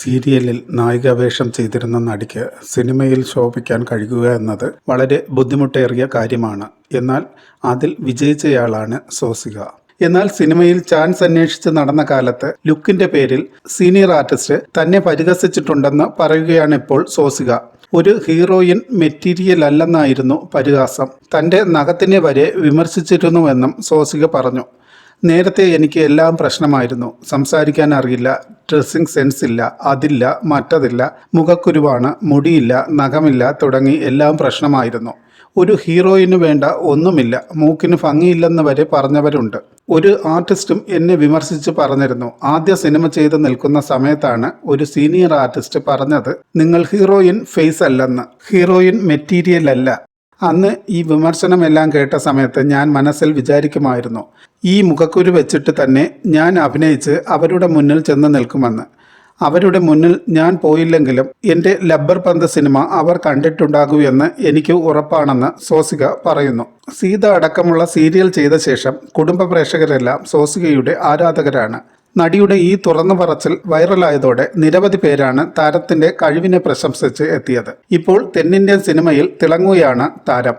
സീരിയലിൽ നായികാവേഷം ചെയ്തിരുന്ന നടിക്ക് സിനിമയിൽ ശോഭിക്കാൻ കഴിയുക എന്നത് വളരെ ബുദ്ധിമുട്ടേറിയ കാര്യമാണ്. എന്നാൽ അതിൽ വിജയിച്ചയാളാണ് സോസിക. എന്നാൽ സിനിമയിൽ ചാൻസ് അന്വേഷിച്ച് നടന്ന കാലത്ത് ലുക്കിന്റെ പേരിൽ സീനിയർ ആർട്ടിസ്റ്റ് തന്നെ പരിഹസിച്ചിട്ടുണ്ടെന്ന് പറയുകയാണിപ്പോൾ സോസിക. ഒരു ഹീറോയിൻ മെറ്റീരിയൽ അല്ലെന്നായിരുന്നു പരിഹാസം. തന്റെ നഖത്തിനെ വരെ വിമർശിച്ചിരുന്നുവെന്നും സോസിക പറഞ്ഞു. നേരത്തെ എനിക്ക് എല്ലാം പ്രശ്നമായിരുന്നു. സംസാരിക്കാൻ അറിയില്ല, ഡ്രസ്സിംഗ് സെൻസ് ഇല്ല, അതില്ല, മറ്റതില്ല, മുഖക്കുരുവാണ്, മുടിയില്ല, നഖമില്ല തുടങ്ങി എല്ലാം പ്രശ്നമായിരുന്നു. ഒരു ഹീറോയിന് വേണ്ട ഒന്നുമില്ല, മൂക്കിന് ഭംഗിയില്ലെന്ന് വരെ പറഞ്ഞവരുണ്ട്. ഒരു ആർട്ടിസ്റ്റും എന്നെ വിമർശിച്ച് പറഞ്ഞിരുന്നു. ആദ്യ സിനിമ ചെയ്ത് നിൽക്കുന്ന സമയത്താണ് ഒരു സീനിയർ ആർട്ടിസ്റ്റ് പറഞ്ഞത്, നിങ്ങൾ ഹീറോയിൻ ഫേസ് അല്ലെന്ന്, ഹീറോയിൻ മെറ്റീരിയൽ അല്ല. അന്ന് ഈ വിമർശനമെല്ലാം കേട്ട സമയത്ത് ഞാൻ മനസ്സിൽ വിചാരിക്കുമായിരുന്നു, ഈ മുഖക്കുരു വെച്ചിട്ട് തന്നെ ഞാൻ അഭിനയിച്ച് അവരുടെ മുന്നിൽ ചെന്ന് നിൽക്കുമെന്ന്. അവരുടെ മുന്നിൽ ഞാൻ പോയില്ലെങ്കിലും എൻ്റെ ലബ്ബർ പന്ത് സിനിമ അവർ കണ്ടിട്ടുണ്ടാകൂ എന്ന് എനിക്ക് ഉറപ്പാണെന്ന് സോസിക പറയുന്നു. സീത അടക്കമുള്ള സീരിയൽ ചെയ്ത ശേഷം കുടുംബ പ്രേക്ഷകരെല്ലാം സോസികയുടെ ആരാധകരാണ്. നടിയുടെ ഈ തുറന്നു പറച്ചിൽ വൈറലായതോടെ നിരവധി പേരാണ് താരത്തിന്റെ കഴിവിനെ പ്രശംസിച്ച് എത്തിയത്. ഇപ്പോൾ തെന്നിന്ത്യൻ സിനിമയിൽ തിളങ്ങുകയാണ് താരം.